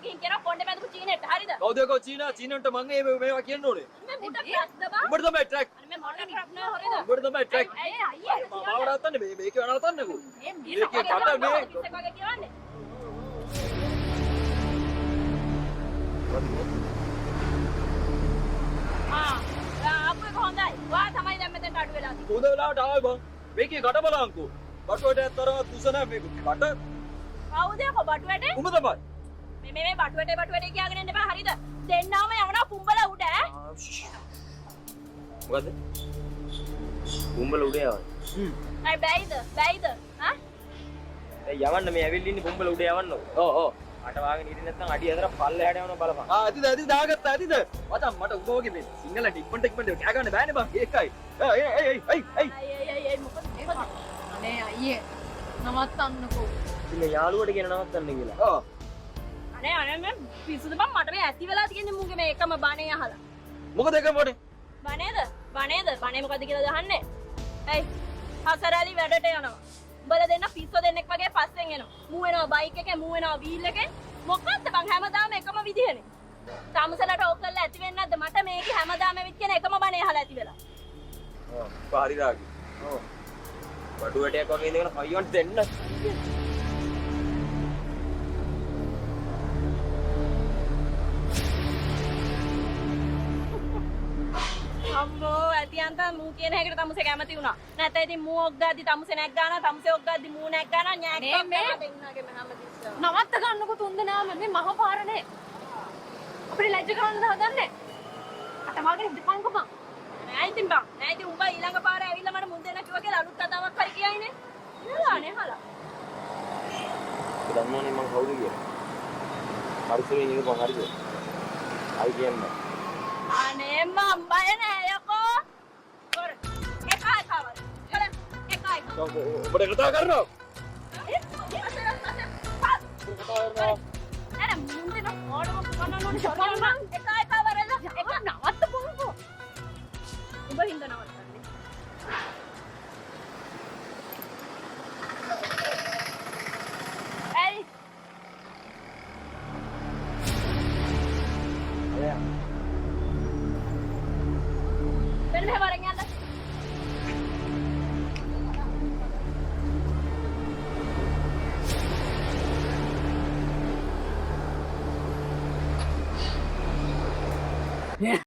ගිහින් කියනවා කොණ්ඩේ බැඳපු චීනෙට හරිද? කවුද කෝ චීනන්ට මං මේවා කියන්න ඕනේ. මේ මුට ට්‍රක්ද බා? උඹට තමයි ට්‍රක්. අනේ මේ මොන ට්‍රක් නෑ හරිද? උඹට තමයි ට්‍රක්. අයියේ මාව නවත්තන්න මේකේ නවත්තන්නකෝ. මේ මේකේ කට මේ පිස්සෙක් වගේ කියවන්නේ. ආපුවේ කොහොඳයි. වා තමයි දැන් මෙතෙන්ට අඩු වෙලා තියෙන්නේ. හොඳ වෙලාවට ආවයි බං. මේකේ කට බලංකෝ. බටුවට ඇත්තරම තුස නැහැ මේක. කට කවුද කො බටුවැටේ? උඹ තමයි. මේ බටුවැටේ කියගෙන ඉන්න බෑ හරිද? දෙන්නාම යවනවා පුඹලා උඩ ඈ. මොකද? කුඹල උඩ යවන්න. අය බැයිද? හා? දැන් යවන්න මේ ඇවිල්ලා ඉන්නේ කුඹල උඩ යවන්න. ඔව්. අට වාගෙන ඉන්නේ නැත්නම් අඩිය අතර පල්ලෙහාට යවන්න බලපන්. ඇතිද දාගත්තා ඇතිද? මචං මට උඹ වගේ මේ සිංහලට ඉක්මනට කෑ ගන්න බෑනේ බං. ඒකයි. අය මොකද? අනේ අයියේ නවත්තන්නකෝ. ඉතින් මේ යාළුවට කියන නවත්තන්න කියලා. ඔව්. අනේ මේ පිස්සුද බං මට මේ ඇති වෙලා තියෙන්නේ මුගේ මේ එකම බණේ අහලා. මොකද ඒක මොනේ? බණේද? බණේ මොකද්ද කියලා දහන්නේ? ඇයි? හසරලි වැඩට යනවා. උඹලා දෙන්න පිස්සෝ දෙන්නෙක් වගේ පස්සෙන් එනවා. මූ වෙනවා බයික් එකේ, මූ වෙනවා වීල් එකේ. මොකක්ද බං හැමදාම එකම විදිහනේ. සාමුසලට ඕක කරලා ඇති වෙන්නේ නැද්ද? මට මේකේ හැමදාම ඇවිත් කියන එකම බණේ අහලා ඇති වෙලා. ඔව්. පාරිදාගේ. ඔව්. බඩු වැටයක් වගේ ඉඳගෙන කයියන්ට දෙන්න. අම්මෝ ඇතියන්ත මූ කියන එකට තමුසේ කැමති වුණා. නැත්නම් ඉතින් මූ ඔක්ගාද්දි තමුසේ නැක් ගන්නවා, තමුසේ ඔක්ගාද්දි මූ නැක් ගන්නවා. ඥාක් මේ දෙන්නගේ මහම දිස්සා. නවත්ත ගන්නකෝ තුන්දෙනාම මේ මහ පාරනේ. අපිට ලැජ්ජ කරන්න හදන්නේ. අතමාගෙන ඉඳපන්කෝ බං. නෑ ඉතින් බං. නෑ ඉතින් උඹ ඊළඟ පාර ඇවිල්ලා මට මුන් දෙන්න කිව්වා කියලා අලුත් කතාවක් හරි කියයිනේ. නේද හලා. ඒ දන්නවනේ මං කවුද කියලා. පරිසරයේ ඉඳපන් හරිද? අයි කියන්නේ. අනේ මම බය නෑ යකෝ. කර. එකයි කවර. කර. එකයි. ඔබට කතා කරනවා. අර මුන්දේ නෝඩම කනනෝනේ එකයි කවරද? එක නවත්ත පොකෝ. උඹ හින්දා නවත්ත.